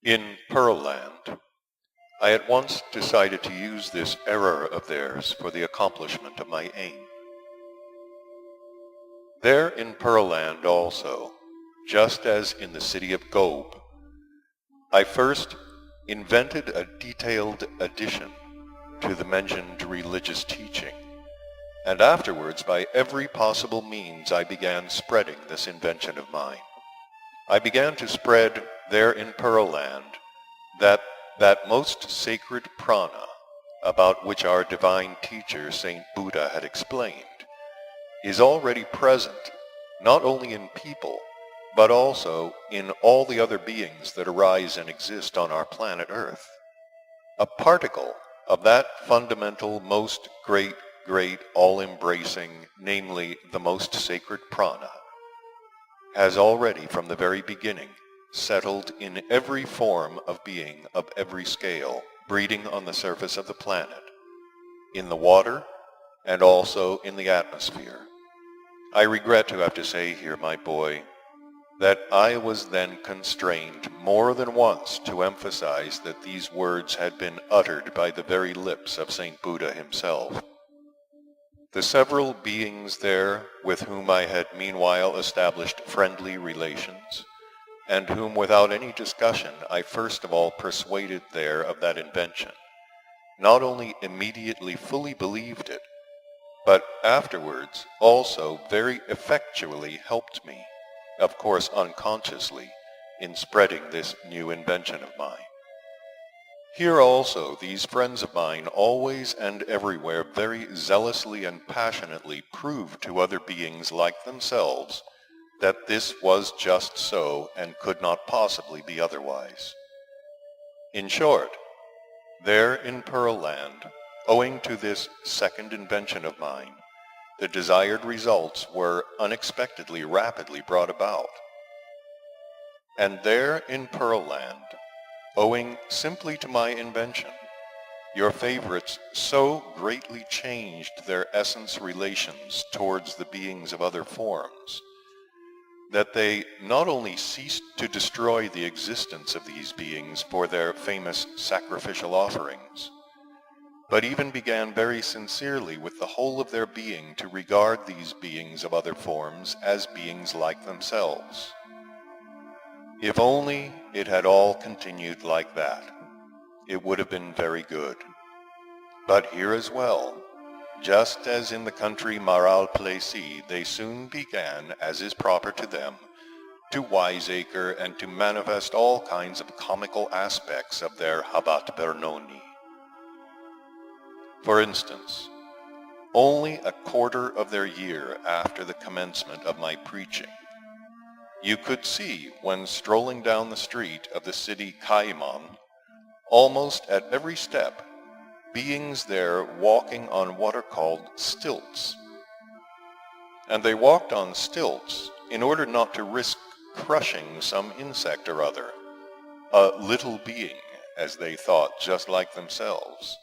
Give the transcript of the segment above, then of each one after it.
In Pearlland, I at once decided to use this error of theirs for the accomplishment of my aim. There in Pearlland also, just as in the city of Gob, I first invented a detailed addition to the mentioned religious teaching, and afterwards by every possible means I began spreading this invention of mine. I began to spread there in Pearlland that most sacred prana about which our divine teacher Saint Buddha had explained is already present not only in people but also in all the other beings that arise and exist on our planet Earth. A particle of that fundamental, most great, all-embracing, namely the most sacred prana, has already from the very beginning settled in every form of being of every scale, breeding on the surface of the planet, in the water, and also in the atmosphere. I regret to have to say here, my boy, that I was then constrained more than once to emphasize that these words had been uttered by the very lips of Saint Buddha himself. The several beings there with whom I had meanwhile established friendly relations, and whom without any discussion I first of all persuaded there of that invention, not only immediately fully believed it, but afterwards also very effectually helped me, of course unconsciously, in spreading this new invention of mine. Here also these friends of mine always and everywhere very zealously and passionately proved to other beings like themselves that this was just so and could not possibly be otherwise. In short, there in Pearlland, owing to this second invention of mine, the desired results were unexpectedly rapidly brought about. And there in Pearlland, owing simply to my invention, your favorites so greatly changed their essence relations towards the beings of other forms, that they not only ceased to destroy the existence of these beings for their famous sacrificial offerings, but even began very sincerely with the whole of their being to regard these beings of other forms as beings like themselves. If only it had all continued like that, it would have been very good. But here as well, just as in the country Maral-Plessis, they soon began, as is proper to them, to wiseacre and to manifest all kinds of comical aspects of their habet bernoni. For instance, only a quarter of their year after the commencement of my preaching, you could see, when strolling down the street of the city Caimon, almost at every step, beings there walking on what are called stilts. And they walked on stilts in order not to risk crushing some insect or other, a little being, as they thought, just like themselves.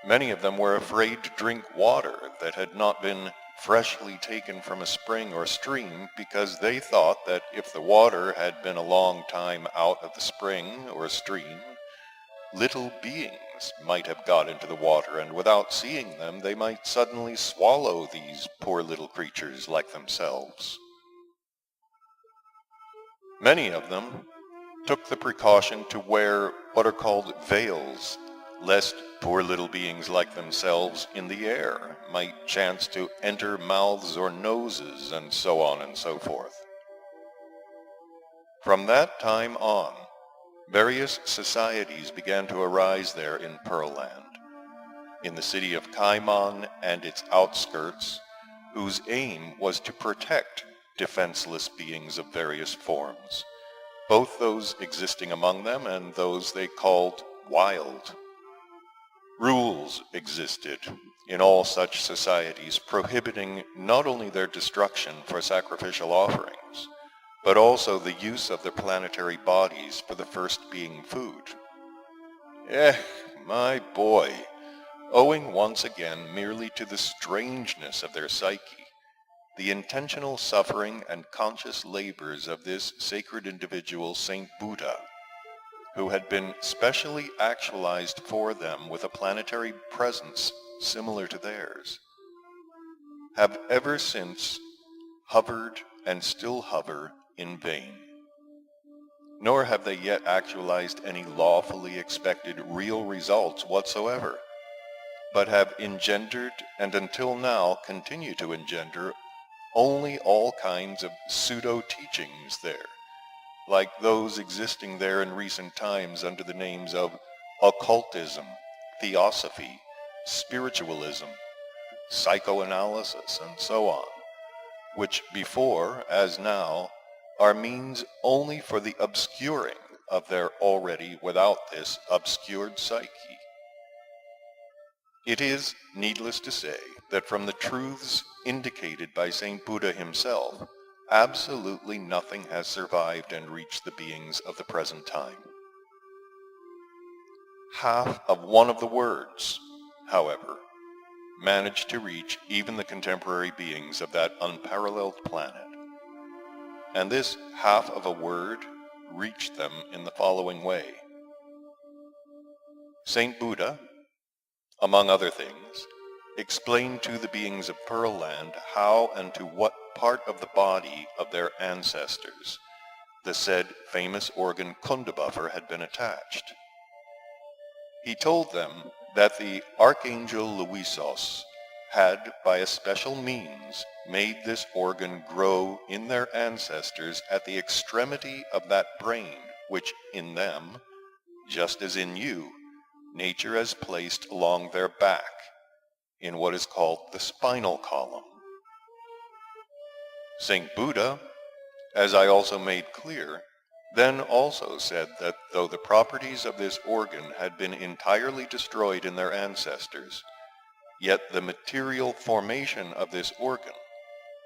Many of them were afraid to drink water that had not been freshly taken from a spring or stream, because they thought that if the water had been a long time out of the spring or stream, little beings might have got into the water, and without seeing them they might suddenly swallow these poor little creatures like themselves. Many of them took the precaution to wear what are called veils, lest poor little beings like themselves in the air might chance to enter mouths or noses, and so on and so forth. From that time on, various societies began to arise there in Pearlland, in the city of Caimon and its outskirts, whose aim was to protect defenseless beings of various forms, both those existing among them and those they called wild. Rules existed in all such societies prohibiting not only their destruction for sacrificial offerings, but also the use of their planetary bodies for the first being food. My boy, owing once again merely to the strangeness of their psyche, the intentional suffering and conscious labors of this sacred individual, Saint Buddha, who had been specially actualized for them with a planetary presence similar to theirs, have ever since hovered and still hover in vain. Nor have they yet actualized any lawfully expected real results whatsoever, but have engendered and until now continue to engender only all kinds of pseudo-teachings there, like those existing there in recent times under the names of occultism, theosophy, spiritualism, psychoanalysis, and so on, which before, as now, are means only for the obscuring of their already without this obscured psyche. It is needless to say that from the truths indicated by Saint Buddha himself, absolutely nothing has survived and reached the beings of the present time. Half of one of the words, however, managed to reach even the contemporary beings of that unparalleled planet. And this half of a word reached them in the following way. Saint Buddha, among other things, explained to the beings of Pearl Land how and to what part of the body of their ancestors the said famous organ Kundabuffer had been attached. He told them that the Archangel Luisos had, by a special means, made this organ grow in their ancestors at the extremity of that brain which in them, just as in you, nature has placed along their back, in what is called the spinal column. Saint Buddha, as I also made clear, then also said that though the properties of this organ had been entirely destroyed in their ancestors, yet the material formation of this organ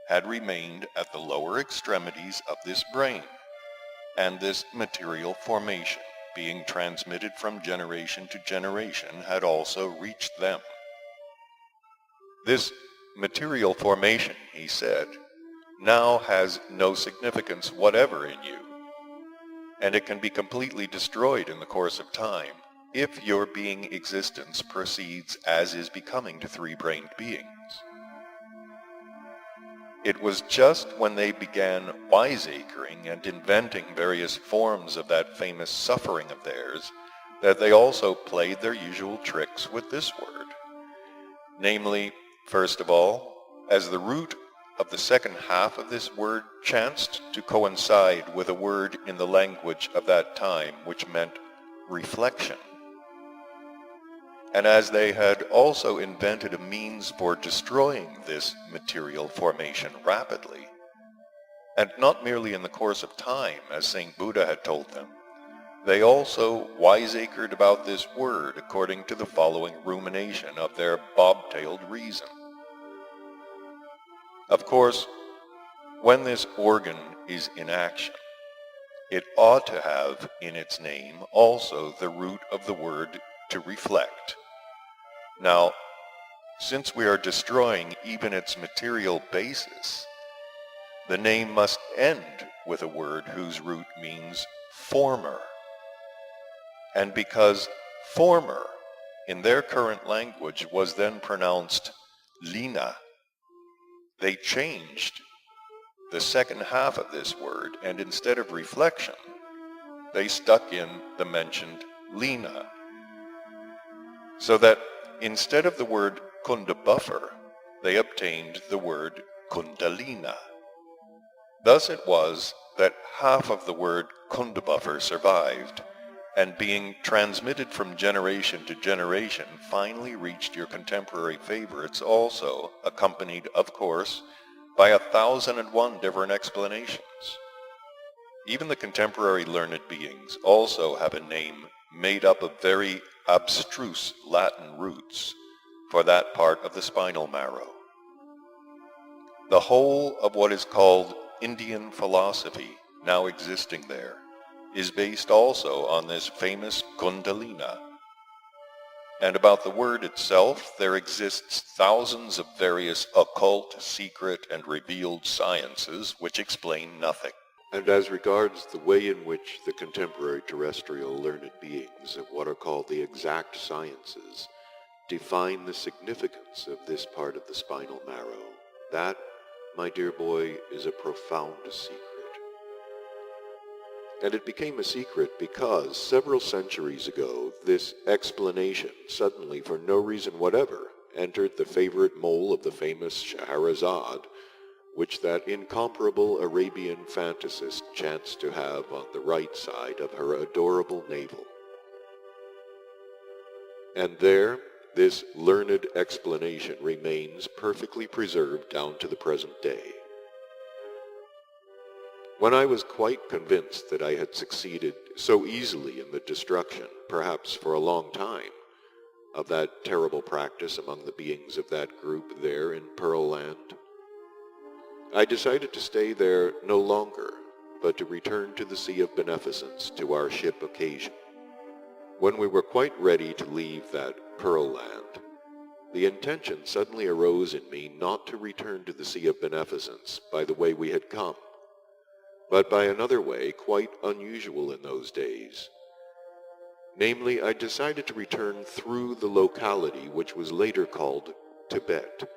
had remained at the lower extremities of this brain, and this material formation, being transmitted from generation to generation, had also reached them. This material formation, he said, now has no significance whatever in you, and it can be completely destroyed in the course of time if your being existence proceeds as is becoming to three-brained beings. It was just when they began wiseacring and inventing various forms of that famous suffering of theirs that they also played their usual tricks with this word. Namely, first of all, as the root of the second half of this word chanced to coincide with a word in the language of that time which meant reflection. And as they had also invented a means for destroying this material formation rapidly, and not merely in the course of time, as Saint Buddha had told them, they also wiseacred about this word according to the following rumination of their bobtailed reason. Of course, when this organ is in action, it ought to have in its name also the root of the word to reflect. Now, since we are destroying even its material basis, the name must end with a word whose root means former. And because former in their current language was then pronounced lina, they changed the second half of this word, and instead of reflection, they stuck in the mentioned lina, so that instead of the word Kundabuffer, they obtained the word Kundalina. Thus it was that half of the word Kundabuffer survived, and being transmitted from generation to generation, finally reached your contemporary favorites also, accompanied, of course, by 1,001 different explanations. Even the contemporary learned beings also have a name made up of very abstruse Latin roots for that part of the spinal marrow. The whole of what is called Indian philosophy now existing there is based also on this famous Kundalina. And about the word itself, there exists thousands of various occult, secret, and revealed sciences which explain nothing. And as regards the way in which the contemporary terrestrial learned beings of what are called the exact sciences define the significance of this part of the spinal marrow, that, my dear boy, is a profound secret. And it became a secret because several centuries ago, this explanation suddenly, for no reason whatever, entered the favorite mole of the famous Scheherazade, which that incomparable Arabian fantasist chanced to have on the right side of her adorable navel. And there, this learned explanation remains perfectly preserved down to the present day. When I was quite convinced that I had succeeded so easily in the destruction, perhaps for a long time, of that terrible practice among the beings of that group there in Pearl Land, I decided to stay there no longer, but to return to the Sea of Beneficence to our ship Occasion. When we were quite ready to leave that Pearl Land, the intention suddenly arose in me not to return to the Sea of Beneficence by the way we had come, but by another way quite unusual in those days. Namely, I decided to return through the locality which was later called Tibet,